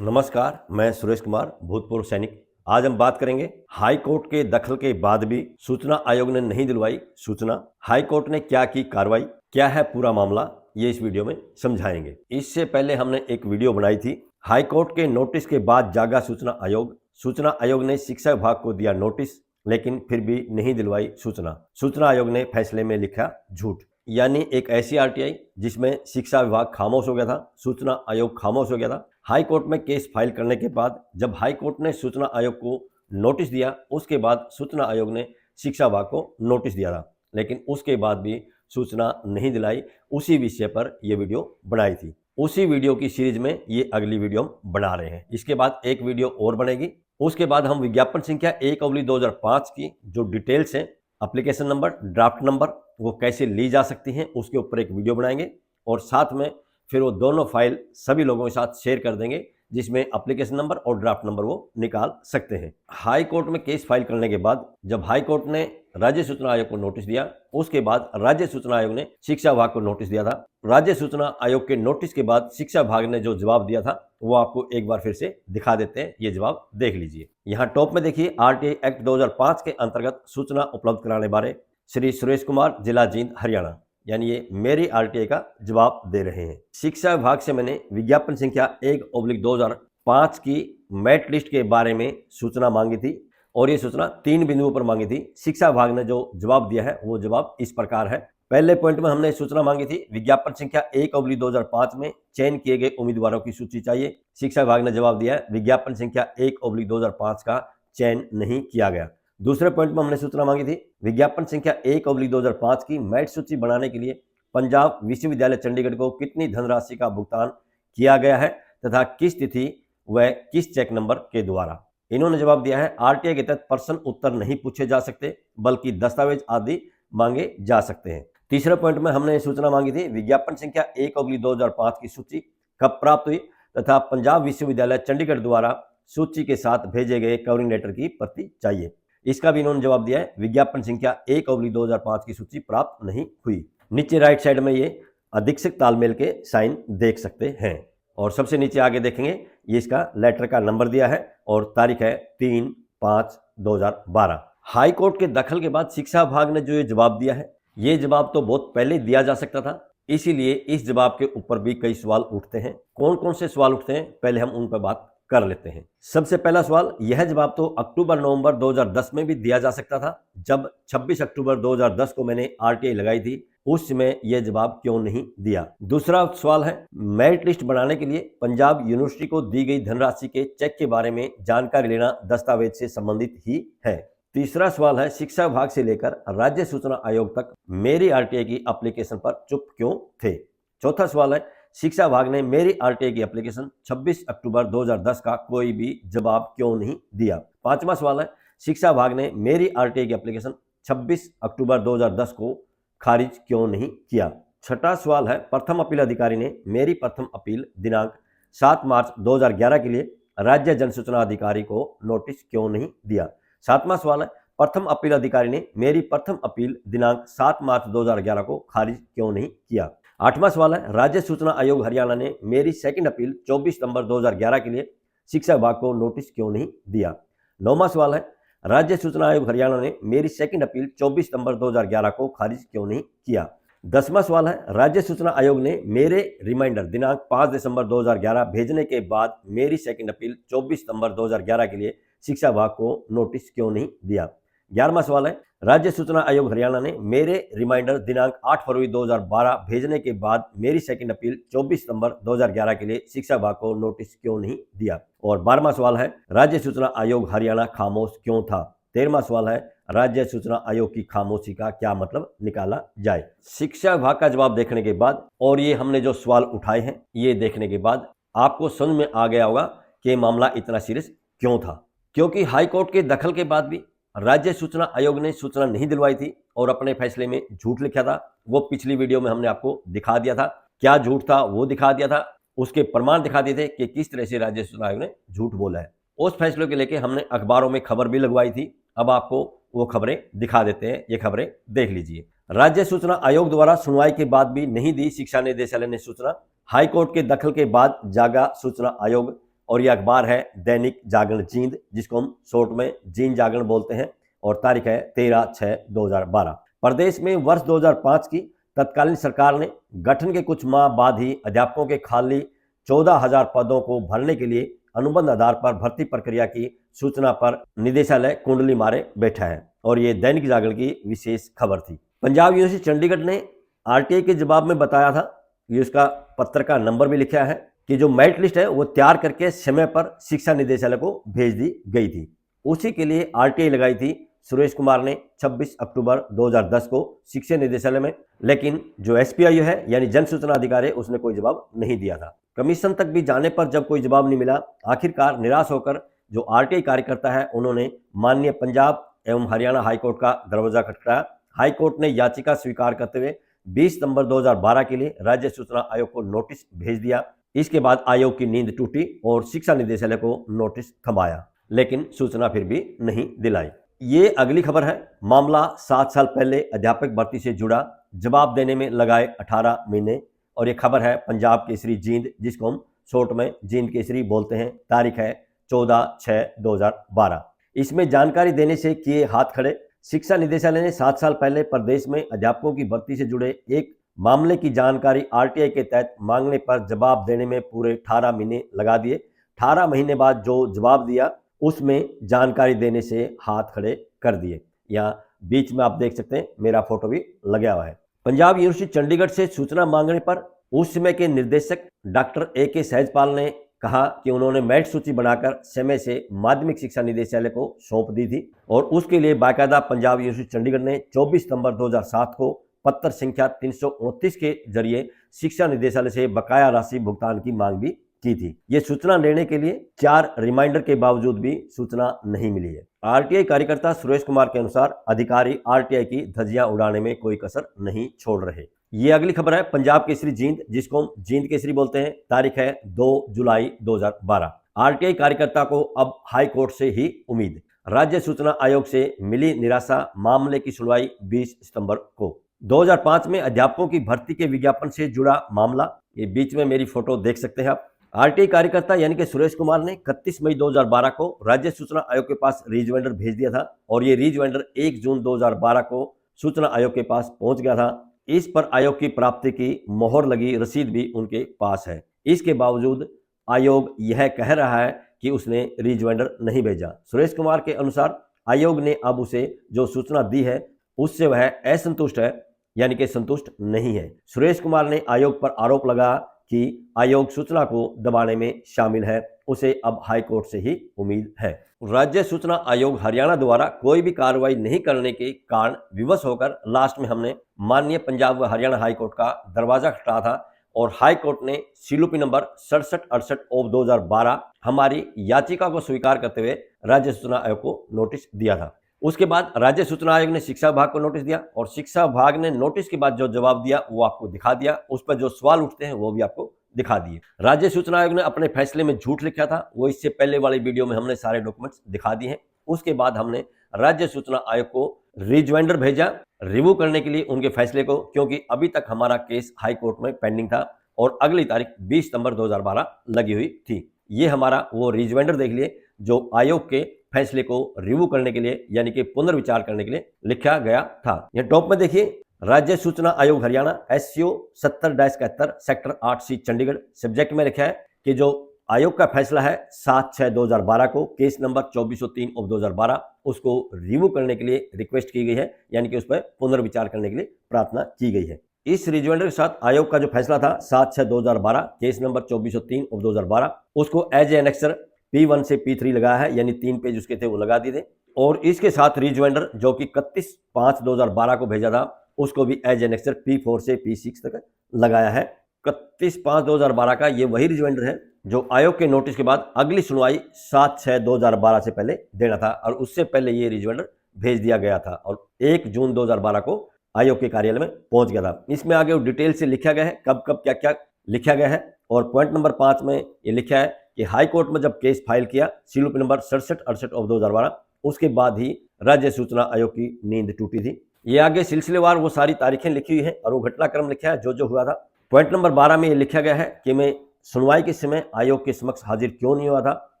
नमस्कार, मैं सुरेश कुमार, भूतपूर्व सैनिक। आज हम बात करेंगे हाई कोर्ट के दखल के बाद भी सूचना आयोग ने नहीं दिलवाई सूचना। हाई कोर्ट ने क्या की कार्रवाई, क्या है पूरा मामला, ये इस वीडियो में समझाएंगे। इससे पहले हमने एक वीडियो बनाई थी, हाई कोर्ट के नोटिस के बाद जागा सूचना आयोग। सूचना आयोग ने शिक्षा विभाग को दिया नोटिस, लेकिन फिर भी नहीं दिलवाई सूचना। सूचना आयोग ने फैसले में लिखा झूठ। यानी एक ऐसी आरटीआई जिसमें शिक्षा विभाग खामोश हो गया था, सूचना आयोग खामोश हो गया था। हाई कोर्ट में केस फाइल करने के बाद जब हाई कोर्ट ने सूचना आयोग को नोटिस दिया, उसके बाद सूचना आयोग ने शिक्षा विभाग को नोटिस दिया था, लेकिन उसके बाद भी सूचना नहीं दिलाई। उसी विषय पर यह वीडियो बनाई थी। उसी वीडियो की सीरीज में ये अगली वीडियो हम बना रहे हैं। इसके बाद एक वीडियो और बनेगी। उसके बाद हम विज्ञापन संख्या 1/2005 की जो डिटेल्स हैं, एप्लीकेशन नंबर, ड्राफ्ट नंबर, वो कैसे ली जा सकती हैं, उसके ऊपर एक वीडियो बनाएंगे और साथ में फिर वो दोनों फाइल सभी लोगों के साथ शेयर कर देंगे, जिसमें एप्लीकेशन नंबर और ड्राफ्ट नंबर वो निकाल सकते हैं। हाई कोर्ट में केस फाइल करने के बाद जब हाई कोर्ट ने राज्य सूचना आयोग को नोटिस दिया, उसके बाद राज्य सूचना आयोग ने शिक्षा विभाग को नोटिस दिया था। राज्य सूचना आयोग के नोटिस के बाद शिक्षा विभाग ने जो जवाब दिया था वो आपको एक बार फिर से दिखा देते हैं। ये जवाब देख लीजिए। यहाँ टॉप में देखिए, आरटीआई एक्ट 2005 के अंतर्गत सूचना उपलब्ध कराने बारे श्री सुरेश कुमार, जिला जींद, हरियाणा। यानी ये मेरी आरटीआई का जवाब दे रहे हैं। शिक्षा विभाग से मैंने विज्ञापन संख्या 1/2005 की मेरिट लिस्ट के बारे में सूचना मांगी थी और ये सूचना 3 बिंदुओं पर मांगी थी। शिक्षा विभाग ने जो जवाब दिया है वो जवाब इस प्रकार है। पहले पॉइंट में हमने सूचना मांगी थी विज्ञापन संख्या 1/2005 में चयन किए गए उम्मीदवारों की सूची चाहिए। शिक्षा विभाग ने जवाब दिया है विज्ञापन संख्या 1/2005 का चयन नहीं किया गया। दूसरे पॉइंट में हमने सूचना मांगी थी विज्ञापन संख्या 1/2005 की मेरिट सूची बनाने के लिए पंजाब विश्वविद्यालय चंडीगढ़ को कितनी धनराशि का भुगतान किया गया है तथा किस तिथि व किस चेक नंबर के द्वारा। इन्होंने जवाब दिया है आरटीआई के तहत प्रश्न उत्तर नहीं पूछे जा सकते, बल्कि दस्तावेज आदि मांगे जा सकते हैं। तीसरे पॉइंट में हमने सूचना मांगी थी विज्ञापन संख्या 1/2005 की सूची कब प्राप्त हुई तथा पंजाब विश्वविद्यालय चंडीगढ़ द्वारा सूची के साथ भेजे गए कवरिंग लेटर की प्रति चाहिए। इसका भी इन्होंने जवाब दिया है विज्ञापन संख्या 1/2005 की सूची प्राप्त नहीं हुई। नीचे राइट साइड में ये अधीक्षक तालमेल के साइन देख सकते हैं और सबसे नीचे आगे देखेंगे ये इसका लेटर का नंबर दिया है और तारीख है 3/5/2012। हाई कोर्ट के दखल के बाद शिक्षा विभाग ने जो ये जवाब दिया है, ये जवाब तो बहुत पहले दिया जा सकता था, इसीलिए इस जवाब के ऊपर भी कई सवाल उठते हैं। कौन कौन से सवाल उठते हैं, पहले हम उन पर बात कर लेते हैं। सबसे पहला सवाल, यह जवाब तो अक्टूबर-नवंबर 2010 में भी दिया जा सकता था। जब 26 अक्टूबर 2010 को मैंने आरटीआई लगाई थी, उस समय यह जवाब क्यों नहीं दिया। दूसरा सवाल है, मेरिट लिस्ट बनाने के लिए पंजाब यूनिवर्सिटी को दी गई धनराशि के चेक के बारे में जानकारी लेना दस्तावेज से संबंधित ही है। तीसरा सवाल है, शिक्षा विभाग से लेकर राज्य सूचना आयोग तक मेरी आरटीआई की एप्लीकेशन पर चुप क्यों थे। चौथा सवाल है, शिक्षा विभाग ने मेरी आरटीआई की एप्लीकेशन 26 अक्टूबर 2010 का कोई भी जवाब क्यों नहीं दिया। पांचवा सवाल है, शिक्षा विभाग ने मेरी आरटीआई की एप्लीकेशन 26 अक्टूबर 2010 को खारिज क्यों नहीं किया। छठा सवाल है, प्रथम अपील अधिकारी ने मेरी प्रथम अपील दिनांक 7 मार्च 2011 के लिए राज्य जन सूचना अधिकारी को नोटिस क्यों नहीं दिया। सातवां सवाल है, प्रथम अपील अधिकारी ने मेरी प्रथम अपील दिनांक 7 मार्च 2011 को खारिज क्यों नहीं किया। आठवां सवाल है, राज्य सूचना आयोग हरियाणा ने मेरी सेकंड अपील 24 सितंबर 2011 के लिए शिक्षा विभाग को नोटिस क्यों नहीं दिया। नौवां सवाल है, राज्य सूचना आयोग हरियाणा ने मेरी सेकंड अपील 24 सितंबर 2011 को खारिज क्यों नहीं किया। 10वां सवाल है, राज्य सूचना आयोग ने मेरे रिमाइंडर दिनांक 5 दिसंबर 2011 भेजने के बाद मेरी सेकंड अपील 24 सितंबर 2011 के लिए शिक्षा विभाग को नोटिस क्यों नहीं दिया। 11वां सवाल है, राज्य सूचना आयोग हरियाणा ने मेरे रिमाइंडर दिनांक 8 फरवरी 2012 भेजने के बाद मेरी सेकंड अपील 24 सितंबर 2011 के लिए शिक्षा विभाग को नोटिस क्यों नहीं दिया। और 12वां सवाल है, राज्य सूचना आयोग हरियाणा खामोश क्यों था। 13वां सवाल है, राज्य सूचना आयोग की खामोशी का क्या मतलब निकाला जाए। शिक्षा विभाग का जवाब देखने के बाद और ये हमने जो सवाल उठाए हैं ये देखने के बाद आपको समझ में आ गया होगा कि मामला इतना सीरियस क्यों था। क्योंकि हाई कोर्ट के दखल के बाद भी राज्य सूचना आयोग ने सूचना नहीं दिलवाई थी और अपने फैसले में झूठ लिखा था। वो पिछली वीडियो में हमने आपको दिखा दिया था, क्या झूठ था वो दिखा दिया था, उसके प्रमाण दिखा दिए थे कि किस तरह से राज्य सूचना आयोग ने झूठ बोला है। उस फैसले को लेकर हमने अखबारों में खबर भी लगवाई थी। अब आपको वो खबरें दिखा देते हैं, ये खबरें देख लीजिए। राज्य सूचना आयोग द्वारा सुनवाई के बाद भी नहीं दी शिक्षा निदेशालय ने सूचना। हाईकोर्ट के दखल के बाद जागा सूचना आयोग और यह अखबार है दैनिक जागरण जींद, जिसको हम शॉर्ट में जींद जागरण बोलते हैं, और तारीख है 13/6/2012। प्रदेश में वर्ष 2005 की तत्कालीन सरकार ने गठन के कुछ माह बाद ही अध्यापकों के खाली 14,000 पदों को भरने के लिए अनुबंध आधार पर भर्ती प्रक्रिया की सूचना पर निदेशालय कुंडली मारे बैठा है, और ये दैनिक जागरण की विशेष खबर थी। पंजाब यूनिवर्सिटी चंडीगढ़ ने आरटीआई के जवाब में बताया था, ये उसका पत्र का नंबर भी लिखा है, कि जो मेरिट लिस्ट है वो तैयार करके समय पर शिक्षा निदेशालय को भेज दी गई थी। उसी के लिए आरटीआई लगाई थी सुरेश कुमार ने 26 अक्टूबर 2010 को शिक्षा निदेशालय में, लेकिन जो एसपीआईओ है यानी जन सूचना अधिकारी है, उसने कोई जवाब नहीं दिया था। कमीशन तक भी जाने पर जब कोई जवाब नहीं मिला, आखिरकार निराश होकर जो आरटीआई कार्यकर्ता है उन्होंने माननीय पंजाब एवं हरियाणा हाईकोर्ट का दरवाजा खटखटाया। हाईकोर्ट ने याचिका स्वीकार करते हुए 20 सितंबर 2012 के लिए राज्य सूचना आयोग को नोटिस भेज दिया। इसके बाद आयोग की नींद टूटी और शिक्षा निदेशालय को नोटिस थमाया, लेकिन सूचना फिर भी नहीं दिलाई। ये अगली खबर है। मामला 7 साल पहले अध्यापक भर्ती से जुड़ा, जवाब देने में लगाए 18 महीने, और ये खबर है पंजाब केसरी जींद, जिसको हम शॉर्ट में जींद केसरी बोलते हैं। तारीख है 14/6/2012। इसमें जानकारी देने से किए हाथ खड़े। शिक्षा निदेशालय ने 7 साल पहले प्रदेश में अध्यापकों की भर्ती से जुड़े एक मामले की जानकारी आरटीआई के तहत मांगने पर जवाब देने में पूरे 18 महीने लगा दिए। 18 महीने बाद जो जवाब दिया उसमें जानकारी देने से हाथ खड़े कर दिए। यहाँ बीच में आप देख सकते हैं, मेरा फोटो भी लगा हुआ है। पंजाब यूनिवर्सिटी चंडीगढ़ से सूचना मांगने पर उस समय के निदेशक डॉक्टर AK सहजपाल ने कहा कि उन्होंने मेरिट सूची बनाकर समय से माध्यमिक शिक्षा निदेशालय को सौंप दी थी, और उसके लिए बाकायदा पंजाब यूनिवर्सिटी चंडीगढ़ ने 24 सितंबर 2007 को पत्र संख्या 329 के जरिए शिक्षा निदेशालय से बकाया राशि भुगतान की मांग भी की थी। ये सूचना लेने के लिए 4 रिमाइंडर के बावजूद भी सूचना नहीं मिली है। आरटीआई कार्यकर्ता सुरेश कुमार के अनुसार अधिकारी आरटीआई की धज्जियां उड़ाने में कोई कसर नहीं छोड़ रहे। ये अगली खबर है पंजाब केसरी जींद, जिसको हम जींद केसरी बोलते हैं। तारीख है 2 जुलाई 2012। आरटीआई कार्यकर्ता को अब हाई कोर्ट से ही उम्मीद। राज्य सूचना आयोग से मिली निराशा, मामले की सुनवाई 20 सितंबर को। 2005 में अध्यापकों की भर्ती के विज्ञापन से जुड़ा मामला, ये बीच में मेरी फोटो देख सकते हैं आप। आरटीआई कार्यकर्ता यानी कि सुरेश कुमार ने 31 मई 2012 को राज्य सूचना आयोग के पास रीजवेंडर भेज दिया था, और ये रीजवेंडर 1 जून 2012 को सूचना आयोग के पास पहुंच गया था। इस पर आयोग की प्राप्ति की मोहर लगी रसीद भी उनके पास है। इसके बावजूद आयोग यह कह रहा है कि उसने रीजवेंडर नहीं भेजा। सुरेश कुमार के अनुसार आयोग ने अब उसे जो सूचना दी है उससे वह असंतुष्ट है, यानी कि संतुष्ट नहीं है। सुरेश कुमार ने आयोग पर आरोप लगाया कि आयोग सूचना को दबाने में शामिल है, उसे अब हाई कोर्ट से ही उम्मीद है। राज्य सूचना आयोग हरियाणा द्वारा कोई भी कार्रवाई नहीं करने के कारण विवश होकर लास्ट में हमने माननीय पंजाब व हरियाणा हाई कोर्ट का दरवाजा खटखटाया था, और हाई कोर्ट ने सीलूपी नंबर 6768/2012 हमारी याचिका को स्वीकार करते हुए राज्य सूचना आयोग को नोटिस दिया था। उसके बाद राज्य सूचना आयोग ने शिक्षा विभाग को नोटिस दिया, और शिक्षा विभाग ने नोटिस के बाद जो जवाब दिया वो आपको दिखा दिया। उस पर जो सवाल उठते हैं वो भी आपको दिखा दिए। राज्य सूचना आयोग ने अपने फैसले में झूठ लिखा था, वो इससे पहले वाली वीडियो में हमने सारे डॉक्यूमेंट्स दिखा दिए हैं। उसके बाद हमने राज्य सूचना आयोग को रिजवेंडर भेजा रिव्यू करने के लिए उनके फैसले को, क्योंकि अभी तक हमारा केस हाई कोर्ट में पेंडिंग था, और अगली तारीख 20 सितंबर 2012 लगी हुई थी। ये हमारा वो रिजवेंडर देख लिए जो आयोग के फैसले को रिव्यू करने के लिए, यानी कि पुनर्विचार करने के लिए लिखा गया था। यह टॉप में देखिए, राज्य सूचना आयोग Haryana SCO 70-71 sector 8C Chandigarh. Subject में लिखा है कि जो आयोग का फैसला है 7/6/2012 को, केस नंबर 2403/2012, उसको रिव्यू करने के लिए रिक्वेस्ट की गई है, यानी कि उस पर पुनर्विचार करने के लिए प्रार्थना की गई है। इस रिजवेंडर के साथ आयोग का जो फैसला था 7/6/2012, केस नंबर 2403/2012, उसको एज एनेक्सर P1 से P3 लगाया है, यानी 3 पेज उसके थे वो लगा दिए थे। और इसके साथ रिजवेंडर जो कि 31/5/2012 को भेजा था, उसको भी एज एनेक्सर P4 से P6 तक लगाया है। 31/5/2012 का ये वही रिजवेंडर है जो आयोग के नोटिस के बाद अगली सुनवाई 7/6/2012 से पहले देना था, और उससे पहले ये रिजवेंडर भेज दिया गया था, और 1 जून 2012 को आयोग के कार्यालय में पहुंच गया था। इसमें आगे डिटेल से लिखा गया है कब कब क्या क्या लिखा गया है, और पॉइंट नंबर 5 में ये लिखा है कि हाई कोर्ट में जब केस फाइल किया सीलूपी नंबर 6768/2012, उसके बाद ही राज्य सूचना आयोग की नींद टूटी थी। ये आगे सिलसिलेवार वो सारी तारीखें लिखी हुई है, और वो घटनाक्रम लिखा है जो जो हुआ था। पॉइंट नंबर 12 में ये लिखा गया है कि मैं सुनवाई के समय आयोग के समक्ष हाजिर क्यों नहीं हुआ था,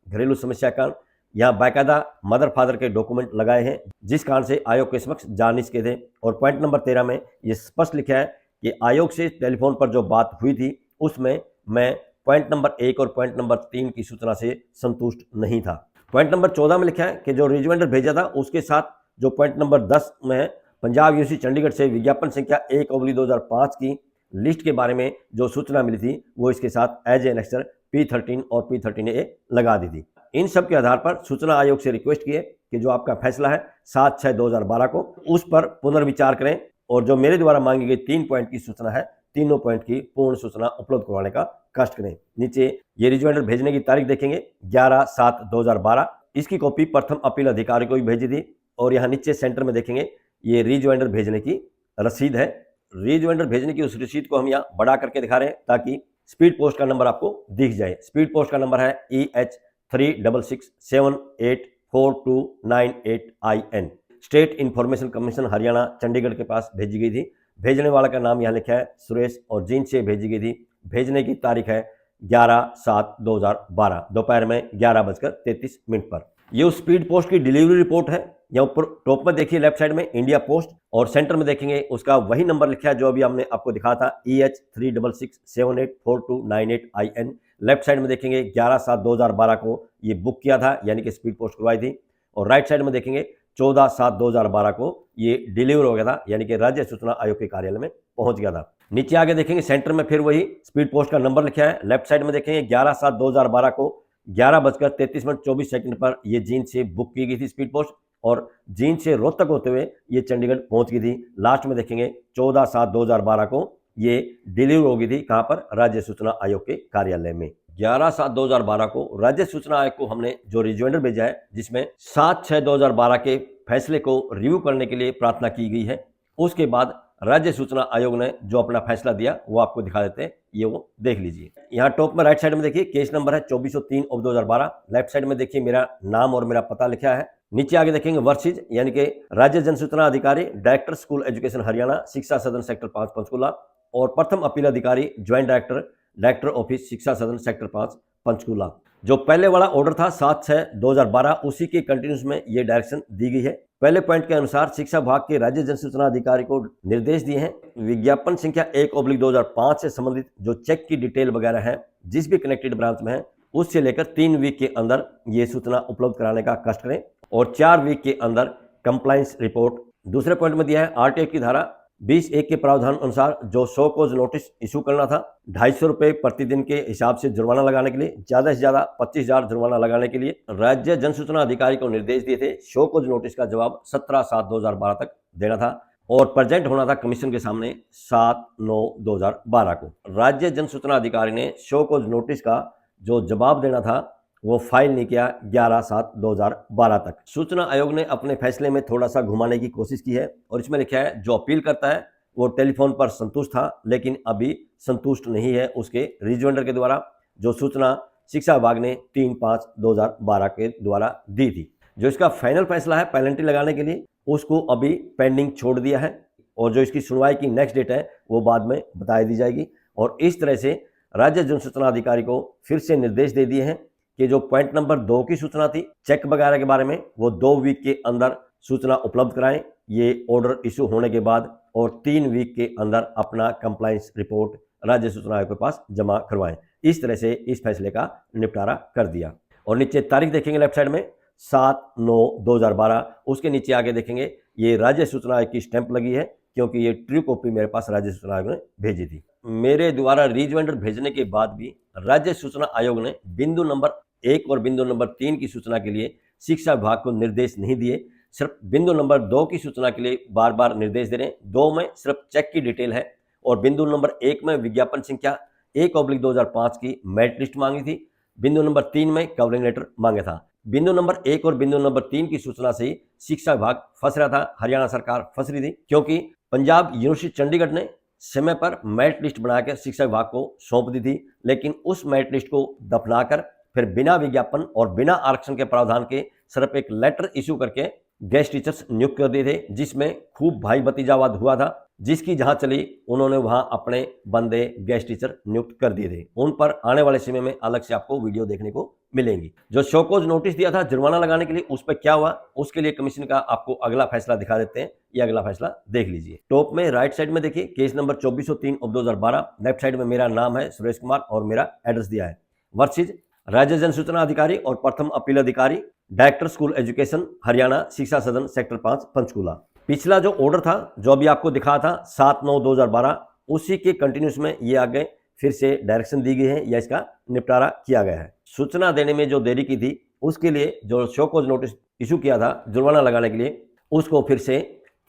घरेलू समस्या कारण। यहाँ बाकायदा मदर फादर के डॉक्यूमेंट लगाए हैं जिस कारण से आयोग के समक्ष जा नहीं सके थे। और पॉइंट नंबर 13 में ये स्पष्ट लिखा है कि आयोग से टेलीफोन पर जो बात हुई थी उसमें मैं पॉइंट नंबर 1 और पॉइंट नंबर 3 की सूचना से संतुष्ट नहीं था। पॉइंट नंबर 14 में लिखा है कि जो रिजवाइंडर भेजा था उसके साथ जो पॉइंट नंबर 10 में है, पंजाब यूनिवर्सिटी चंडीगढ़ से विज्ञापन संख्या 1/2005 की लिस्ट के बारे में जो सूचना मिली थी वो इसके साथ एज एनेक्सर P13 और P13A लगा दी थी। इन सब के आधार पर सूचना आयोग से रिक्वेस्ट की है कि जो आपका फैसला है 7/6/2012 को उस पर पुनर्विचार करें और जो मेरे द्वारा मांगी गई 3 पॉइंट की सूचना है, तीनों पॉइंट की पूर्ण सूचना उपलब्ध करवाने का कष्ट करें। नीचे ये रिजवाइंडर भेजने की तारीख देखेंगे 11/7/2012। इसकी कॉपी प्रथम अपील अधिकारी को भी भेजी थी और यहाँ नीचे सेंटर में देखेंगे ये रिजवाइंडर भेजने की रसीद है। रिजवाइंडर भेजने की उस रसीद को हम यहाँ बड़ा करके दिखा रहे हैं ताकि स्पीड पोस्ट का नंबर आपको दिख जाए। स्पीड पोस्ट का नंबर है EH366784298IN। State information commission Haryana Chandigarh के पास भेजी गई थी। भेजने वाला का नाम यहाँ लिखा है सुरेश और जींद से भेजी गई थी। भेजने की तारीख है 11/7/2012 दोपहर में 11:33 पर। ये उस स्पीड पोस्ट की डिलीवरी रिपोर्ट है। यहाँ ऊपर टॉप में देखिए लेफ्ट साइड में इंडिया पोस्ट और सेंटर में देखेंगे उसका वही नंबर लिखा है जो अभी हमने आपको दिखाया था EH366784298IN। लेफ्ट साइड में देखेंगे 11/7/2012 को ये बुक किया था यानी कि स्पीड पोस्ट करवाई थी और राइट साइड में देखेंगे 14/7/2012 को ये डिलीवर हो गया था यानी कि राज्य सूचना आयोग के कार्यालय में पहुंच गया था। नीचे आगे देखेंगे सेंटर में फिर वही स्पीड पोस्ट का नंबर लिखा है। लेफ्ट साइड में देखेंगे 11/7/2012 को 11:33 पर ये जींद से बुक की गई थी स्पीड पोस्ट और जींद से रोहतक होते हुए ये चंडीगढ़ पहुंच गई थी। लास्ट में देखेंगे 14/7/2012 को ये डिलीवर हो गई थी कहां पर, राज्य सूचना आयोग के कार्यालय में। 11/7/2012 को राज्य सूचना आयोग को हमने जो रिजवाइंडर भेजा है जिसमें 7/6/2012 के फैसले को रिव्यू करने के लिए प्रार्थना की गई है। उसके बाद राज्य सूचना आयोग ने जो अपना फैसला दिया वो आपको दिखा देते हैं, ये वो देख लीजिए। यहाँ टॉप में राइट साइड में देखिए केस नंबर है 2403/2012। लेफ्ट साइड में देखिए मेरा नाम और मेरा पता लिखा है। नीचे आगे देखेंगे वर्सेज यानी कि राज्य जन सूचना अधिकारी डायरेक्टर स्कूल एजुकेशन हरियाणा शिक्षा सदन सेक्टर 5 पंचकूला और प्रथम अपील अधिकारी ज्वाइंट डायरेक्टर ऑफिस शिक्षा सदन सेक्टर 5 पंचकूला। जो पहले वाला ऑर्डर था 7/6/2012 उसी के कंटिन्यूस में ये डायरेक्शन दी गई है। पहले पॉइंट के अनुसार शिक्षा विभाग के राज्य जन सूचना अधिकारी को निर्देश दिए हैं विज्ञापन संख्या 1/2005 से संबंधित जो चेक की डिटेल वगैरह है जिस भी कनेक्टेड ब्रांच में है उससे लेकर 3 वीक के अंदर ये सूचना उपलब्ध कराने का कष्ट करें और 4 वीक के अंदर कंप्लायंस रिपोर्ट। दूसरे पॉइंट में दिया है आरटीआई की धारा 20(1) के प्रावधान अनुसार जो शो कॉज नोटिस इशू करना था 250 रुपये प्रतिदिन के हिसाब से जुर्माना लगाने के लिए, ज्यादा से ज्यादा 25,000 जुर्माना लगाने के लिए राज्य जन सूचना अधिकारी को निर्देश दिए थे। शो कॉज नोटिस का जवाब 17/7/2012 तक देना था और प्रेजेंट होना था कमीशन के सामने 7/9/2012 को। राज्य जन सूचना अधिकारी ने शो कॉज नोटिस का जो जवाब देना था वो फाइल नहीं किया 11/7/2012 तक। सूचना आयोग ने अपने फैसले में थोड़ा सा घुमाने की कोशिश की है और इसमें लिखा है जो अपील करता है वो टेलीफोन पर संतुष्ट था लेकिन अभी संतुष्ट नहीं है उसके रिजवाइंडर के द्वारा जो सूचना शिक्षा विभाग ने 3/5/2012 के द्वारा दी थी। जो इसका फाइनल फैसला है पेनल्टी लगाने के लिए उसको अभी पेंडिंग छोड़ दिया है और जो इसकी सुनवाई की नेक्स्ट डेट है वो बाद में बता दी जाएगी। और इस तरह से राज्य जन सूचना अधिकारी को फिर से निर्देश दे दिए हैं कि जो पॉइंट नंबर 2 की सूचना थी चेक वगैरह के बारे में वो 2 वीक के अंदर सूचना उपलब्ध कराएं ये ऑर्डर इशू होने के बाद और 3 वीक के अंदर अपना कंप्लायंस रिपोर्ट राज्य सूचना आयोग के पास जमा करवाएं। इस तरह से इस फैसले का निपटारा कर दिया। और नीचे तारीख देखेंगे लेफ्ट साइड में 7/9/2012। उसके नीचे आगे देखेंगे ये राज्य सूचना आयोग की स्टैंप लगी है क्योंकि ये ट्रू कॉपी मेरे पास राज्य सूचना आयोग ने भेजी थी। मेरे द्वारा रिजवाइंडर भेजने के बाद भी राज्य सूचना आयोग ने बिंदु नंबर 1 और बिंदु नंबर 3 की सूचना के लिए शिक्षा विभाग को निर्देश नहीं दिए। सिर्फ बिंदु नंबर 2 की सूचना के लिए बार बार निर्देश दे रहे हैं। 2 में सिर्फ चेक की डिटेल है और बिंदु नंबर 1 में विज्ञापन संख्या 1/2005 की मेरिट लिस्ट मांगी थी। बिंदु नंबर 3 में कवरिंग लेटर मांगा था। बिंदु नंबर 1 और बिंदु नंबर 3 की सूचना से ही शिक्षा विभाग फंस रहा था, हरियाणा सरकार फंस रही थी क्योंकि पंजाब यूनिवर्सिटी चंडीगढ़ ने समय पर मेरिट लिस्ट बनाकर शिक्षा विभाग को सौंप दी थी लेकिन उस मेरिट लिस्ट को दफनाकर फिर बिना विज्ञापन और बिना आरक्षण के प्रावधान के सिर्फ एक लेटर इशू करके गेस्ट टीचर्स नियुक्त कर दिए थे जिसमें खूब भाई भतीजावाद हुआ था। जिसकी जहां चली उन्होंने वहां अपने बंदे गेस्ट टीचर नियुक्त कर दिए थे। उन पर आने वाले समय में अलग से आपको वीडियो देखने को मिलेंगी। जो शोकॉज नोटिस दिया था जुर्माना लगाने के लिए, उस पर क्या हुआ, उसके लिए कमीशन का आपको अगला फैसला दिखा देते हैं। ये अगला फैसला देख लीजिए। टॉप में राइट साइड में देखिए केस नंबर 2403/2012, लेफ्ट साइड में मेरा नाम है सुरेश कुमार और मेरा एड्रेस दिया है। वर्सेज राज्य जन सूचना अधिकारी और प्रथम अपील अधिकारी, डायरेक्टर स्कूल एजुकेशन हरियाणा, शिक्षा सदन सेक्टर 5 पंचकूला। पिछला जो ऑर्डर था जो अभी आपको दिखा था 7/9/2012, उसी के कंटिन्यूस में ये आगे फिर से डायरेक्शन दी गई है या इसका निपटारा किया गया है। सूचना देने में जो देरी की थी उसके लिए जो शो कॉज नोटिस इशू किया था जुर्माना लगाने के लिए, उसको फिर से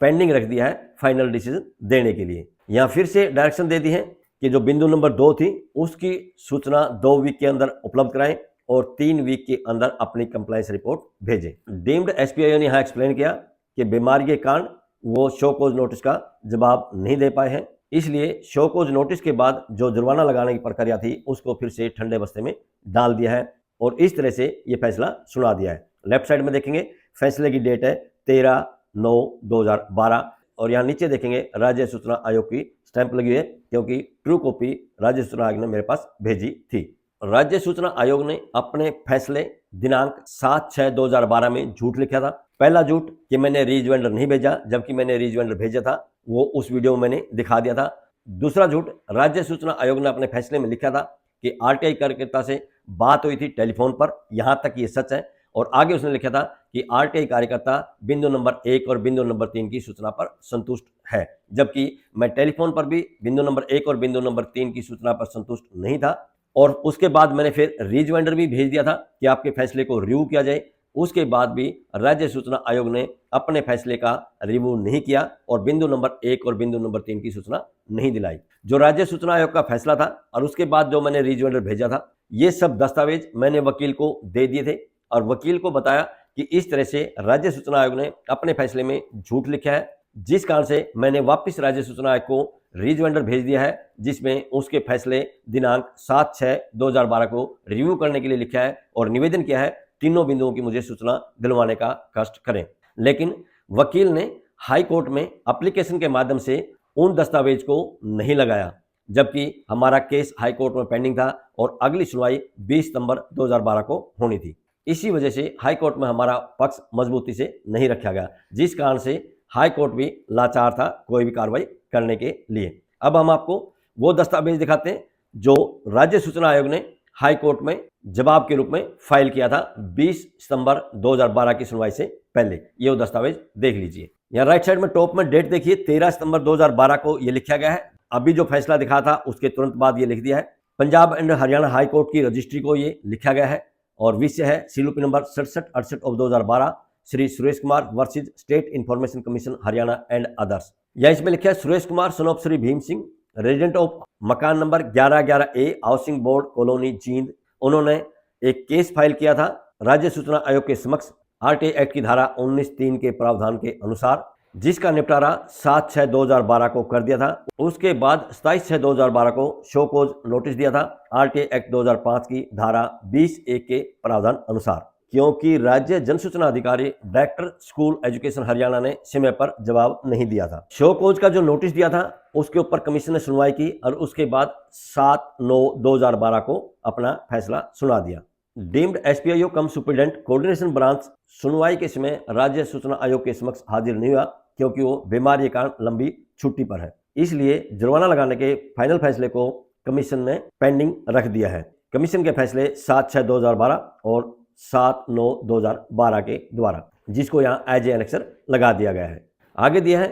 पेंडिंग रख दिया है फाइनल डिसीजन देने के लिए। यहाँ फिर से डायरेक्शन दे दी है कि जो बिंदु नंबर 2 थी उसकी सूचना 2 वीक के अंदर उपलब्ध कराएं और 3 वीक के अंदर अपनी कंप्लायंस रिपोर्ट भेजें। डीम्ड एसपीआई ने यहाँ एक्सप्लेन किया कि बीमारी के कारण वो शो कॉज नोटिस का जवाब नहीं दे पाए हैं, इसलिए शो कॉज नोटिस के बाद जो जुर्माना लगाने की प्रक्रिया थी उसको फिर से ठंडे बस्ते में डाल दिया है और इस तरह से ये फैसला सुना दिया है। लेफ्ट साइड में देखेंगे फैसले की डेट है 13/9/2012 और यहाँ नीचे देखेंगे राज्य सूचना आयोग की स्टैंप लगी है, क्योंकि ट्रू कॉपी राज्य सूचना आयोग ने मेरे पास भेजी थी। राज्य सूचना आयोग ने अपने फैसले दिनांक 7/6/2012 में झूठ लिखा था। पहला झूठ कि मैंने रीजवेंडर नहीं भेजा, जबकि मैंने रीजवेंडर भेजा था, वो उस वीडियो में मैंने दिखा दिया था। दूसरा झूठ, राज्य सूचना आयोग ने अपने फैसले में लिखा था कि आरटीआई कार्यकर्ता से बात हुई थी टेलीफोन पर, यहां तक ये सच है। और आगे उसने लिखा था कि आरटीआई कार्यकर्ता बिंदु नंबर 1 और बिंदु नंबर 3 की सूचना पर संतुष्ट है, जबकि मैं टेलीफोन पर भी बिंदु नंबर 1 और बिंदु नंबर 3 की सूचना पर संतुष्ट नहीं था। और उसके बाद मैंने फिर रीजवेंडर भी भेज दिया था कि आपके फैसले को रिव्यू किया जाए। उसके बाद भी राज्य सूचना आयोग ने अपने फैसले का रिव्यू नहीं किया और बिंदु नंबर 1 और बिंदु नंबर 3 की सूचना नहीं दिलाई। जो राज्य सूचना आयोग का फैसला था और उसके बाद जो मैंने रीजवेंडर भेजा था, ये सब दस्तावेज मैंने वकील को दे दिए थे और वकील को बताया कि इस तरह से राज्य सूचना आयोग ने अपने फैसले में झूठ लिखा है, जिस कारण से मैंने वापस राज्य सूचना आयोग को रीजवेंडर भेज दिया है, जिसमें उसके फैसले दिनांक 7/6/2012 को रिव्यू करने के लिए लिखा है और निवेदन किया है तीनों बिंदुओं की मुझे सूचना दिलवाने का कष्ट करें। लेकिन वकील ने हाई कोर्ट में एप्लीकेशन के माध्यम से उन दस्तावेज को नहीं लगाया, जबकि हमारा केस हाई कोर्ट में पेंडिंग था और अगली सुनवाई 20 सितंबर 2012 को होनी थी। इसी वजह से हाई कोर्ट में हमारा पक्ष मजबूती से नहीं रखा गया, जिस कारण से हाई कोर्ट भी लाचार था कोई भी कार्रवाई करने के लिए। अब हम आपको वो दस्तावेज दिखाते हैं जो राज्य सूचना आयोग ने हाई कोर्ट में जवाब के रूप में फाइल किया था 20 सितंबर 2012 की सुनवाई से पहले। ये वो दस्तावेज देख लीजिए। यहाँ राइट साइड में टॉप में डेट देखिए 13 सितंबर 2012 को ये लिखा गया है। अभी जो फैसला दिखा था उसके तुरंत बाद ये लिख दिया है। Punjab and Haryana high court की रजिस्ट्री को ये लिखा गया है और विषय है CWP number 6768/2012 Shri Suresh Kumar versus state information commission Haryana and others. या इसमें लिखा है Suresh Kumar son of Shri Bhim Singh, resident of मकान number 1111A housing board colony Jind. उन्होंने एक केस फाइल किया था राज्य सूचना आयोग के समक्ष आरटीआई एक्ट की धारा 19(3) के प्रावधान के अनुसार, जिसका निपटारा 7/6/2012 को कर दिया था। उसके बाद 27/6/2012 को शो कॉज नोटिस दिया था आरटीआई एक्ट 2005 की धारा 20(1) के प्रावधान अनुसार, क्योंकि राज्य जन सूचना अधिकारी डायरेक्टर स्कूल एजुकेशन हरियाणा ने समय पर जवाब नहीं दिया था। शो कॉज का जो नोटिस दिया था उसके ऊपर कमीशन ने सुनवाई की और उसके बाद 7/9/2012 को अपना फैसला सुना दिया। डीम्ड एसपीआईओ कम सुप्रीडेंट कोऑर्डिनेशन ब्रांच सुनवाई के समय राज्य सूचना आयोग के समक्ष हाजिर नहीं हुआ, क्योंकि वो बीमारी के कारण लंबी छुट्टी पर है। इसलिए जुर्माना लगाने के फाइनल फैसले को कमीशन ने पेंडिंग रख दिया है। कमीशन के फैसले 7/6/2012 और 7/9/2012 के द्वारा, जिसको यहाँ एज ए एनेक्सर लगा दिया गया है। आगे दिया है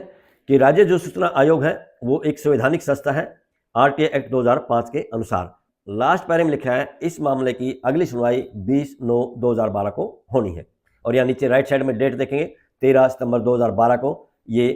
कि राज्य जो सूचना आयोग है वो एक संवैधानिक संस्था है आरटीआई एक्ट 2005 के अनुसार। लास्ट पैरे में लिखा है इस मामले की अगली सुनवाई 20/9/2012 को होनी है। और यहाँ नीचे राइट साइड में डेट देखेंगे 13 सितंबर 2012 को ये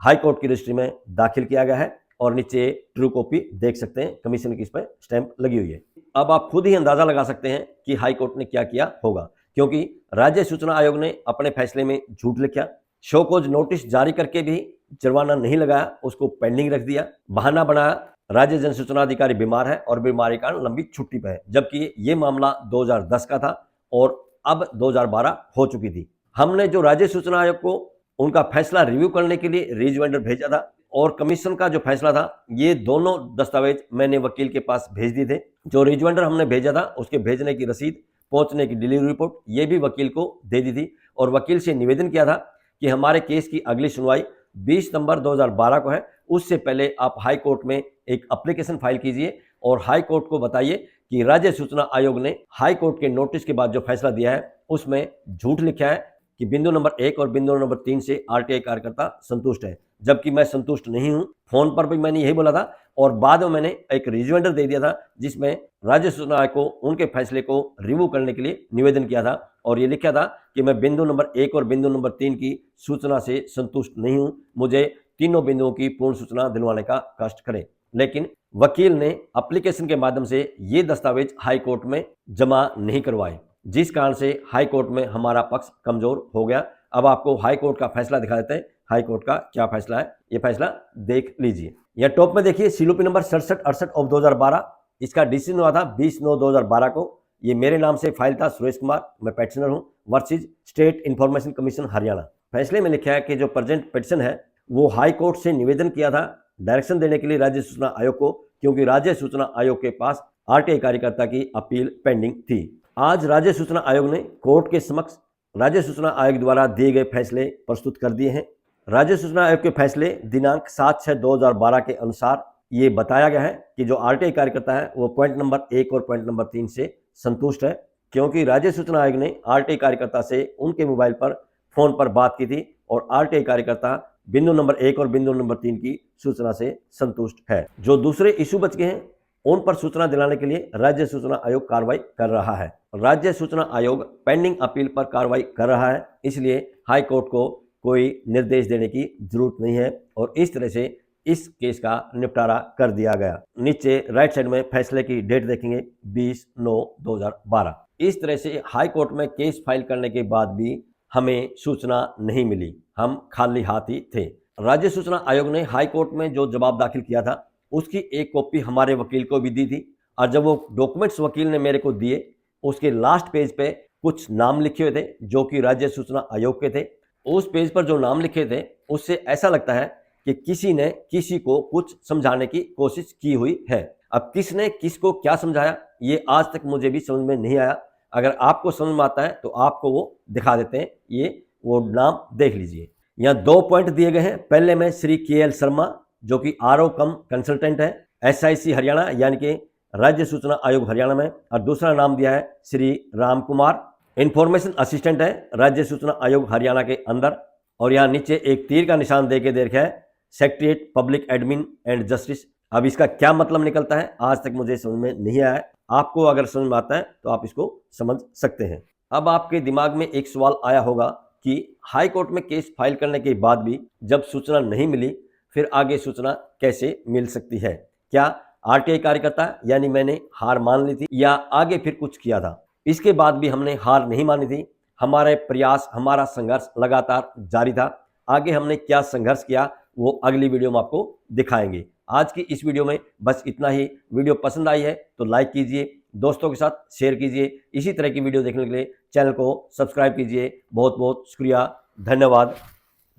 हाई कोर्ट की रजिस्ट्री में दाखिल किया गया है और नीचे ट्रू कॉपी देख सकते हैं, कमीशन की इस पर स्टैंप लगी हुई है। अब आप खुद ही अंदाजा लगा सकते हैं कि हाई कोर्ट ने क्या किया होगा, क्योंकि राज्य सूचना आयोग ने अपने फैसले में झूठ लिखा, शो कॉज नोटिस जारी करके भी जुर्माना नहीं लगाया, उसको पेंडिंग रख दिया, बहाना बनाया राज्य जन सूचना अधिकारी बीमार है और बीमारी के कारण लंबी छुट्टी पर है, जबकि ये मामला 2010 का था और अब 2012 हो चुकी थी। हमने जो राज्य सूचना आयोग को उनका फैसला रिव्यू करने के लिए रीजवेंडर भेजा था, और कमीशन का जो फैसला था, ये दोनों दस्तावेज मैंने वकील के पास भेज दिए थे। जो रिजवाइंडर हमने भेजा था उसके भेजने की रसीद, पहुंचने की डिलीवरी रिपोर्ट, ये भी वकील को दे दी थी और वकील से निवेदन किया था कि हमारे केस की अगली सुनवाई 20 नवंबर 2012 को है। उससे पहले आप हाई कोर्ट में एक एप्लीकेशन फाइल कीजिए और हाई कोर्ट को बताइए कि राज्य सूचना आयोग ने हाई कोर्ट के नोटिस के बाद जो फैसला दिया है उसमें झूठ लिखा है कि बिंदु नंबर 1 और बिंदु नंबर 3 से आरटीआई कार्यकर्ता संतुष्ट है, जबकि मैं संतुष्ट नहीं हूं। फोन पर भी मैंने यही बोला था और बाद में मैंने एक रिजवाइंडर दे दिया था जिसमें राज्य सूचना आयोग को उनके फैसले को रिव्यू करने के लिए निवेदन किया था और ये लिखा था कि मैं बिंदु नंबर 1 और बिंदु नंबर 3 की सूचना से संतुष्ट नहीं हूं, मुझे तीनों बिंदुओं की पूर्ण सूचना दिलवाने का कष्ट करें। लेकिन वकील ने एप्लीकेशन के माध्यम से ये दस्तावेज हाई कोर्ट में जमा नहीं करवाए, जिस कारण से हाई कोर्ट में हमारा पक्ष कमजोर हो गया। अब आपको हाई कोर्ट का फैसला दिखा देते हैं, हाई कोर्ट का क्या फैसला है, ये फैसला देख लीजिए। यह टॉप में देखिए सीलोपी नंबर 6768 ऑफ 2012, इसका डिसीजन हुआ था 20/9/2012 को। ये मेरे नाम से फाइल था, सुरेश कुमार, मैं पेटिशनर हूँ, versus state information commission Haryana. फैसले में लिखा है कि जो प्रेजेंट पिटीशन है वो हाई कोर्ट से निवेदन किया था डायरेक्शन देने के लिए राज्य सूचना आयोग को, क्योंकि राज्य सूचना आयोग के पास आरटीआई कार्यकर्ता की अपील पेंडिंग थी। आज राज्य सूचना आयोग ने कोर्ट के समक्ष राज्य सूचना आयोग द्वारा दिए गए फैसले प्रस्तुत कर दिए हैं। राज्य सूचना आयोग के फैसले दिनांक 7/6/2012 के अनुसार ये बताया गया है कि जो आरटीआई कार्यकर्ता है वो पॉइंट नंबर 1 और पॉइंट नंबर 3 से संतुष्ट है, क्योंकि राज्य सूचना आयोग ने आरटीआई कार्यकर्ता से उनके मोबाइल पर फोन पर बात की थी और आरटीआई कार्यकर्ता बिंदु नंबर 1 और बिंदु नंबर 3 की सूचना से संतुष्ट है। जो दूसरे इशू बच गए हैं उन पर सूचना दिलाने के लिए राज्य सूचना आयोग कार्रवाई कर रहा है। राज्य सूचना आयोग पेंडिंग अपील पर कार्रवाई कर रहा है, इसलिए हाई कोर्ट को कोई निर्देश देने की जरूरत नहीं है और इस तरह से इस केस का निपटारा कर दिया गया। नीचे राइट साइड में फैसले की डेट देखेंगे 20/9/2012। इस तरह से हाई कोर्ट में केस फाइल करने के बाद भी हमें सूचना नहीं मिली, हम खाली हाथ ही थे। राज्य सूचना आयोग ने हाई कोर्ट में जो जवाब दाखिल किया था उसकी एक कॉपी हमारे वकील को भी दी थी और जब वो डॉक्यूमेंट्स वकील ने मेरे को दिए उसके लास्ट पेज पे कुछ नाम लिखे हुए थे जो कि राज्य सूचना आयोग के थे। उस पेज पर जो नाम लिखे थे उससे ऐसा लगता है कि किसी ने किसी को कुछ समझाने की कोशिश की हुई है। अब किसने किसको क्या समझाया ये आज तक मुझे भी समझ में नहीं आया। अगर आपको समझ में आता है तो आपको वो दिखा देते हैं, ये वो नाम देख लीजिए। यहाँ 2 पॉइंट दिए गए हैं। पहले में श्री KL शर्मा जो कि RO कम कंसल्टेंट है SIC हरियाणा यानी कि राज्य सूचना आयोग हरियाणा में, और दूसरा नाम दिया है श्री राम कुमार, इंफॉर्मेशन असिस्टेंट है राज्य सूचना आयोग हरियाणा के अंदर। और यहाँ नीचे एक तीर का निशान दे के दे रखा है secretariat public admin and justice. अब इसका क्या मतलब निकलता है आज तक मुझे समझ में नहीं आया है, आपको अगर समझ में आता है तो आप इसको समझ सकते हैं। अब आपके दिमाग में एक सवाल आया होगा कि हाई कोर्ट में केस फाइल करने के बाद भी जब सूचना नहीं मिली फिर आगे सूचना कैसे मिल सकती है? क्या आरटीआई कार्यकर्ता यानी मैंने हार मान ली थी या आगे फिर कुछ किया था? इसके बाद भी हमने हार नहीं मानी थी, हमारे प्रयास, हमारा संघर्ष लगातार जारी था। आगे हमने क्या संघर्ष किया वो अगली वीडियो में आपको दिखाएंगे। आज की इस वीडियो में बस इतना ही। वीडियो पसंद आई है तो लाइक कीजिए, दोस्तों के साथ शेयर कीजिए। इसी तरह की वीडियो देखने के लिए चैनल को सब्सक्राइब कीजिए। बहुत बहुत शुक्रिया, धन्यवाद,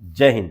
जय हिंद।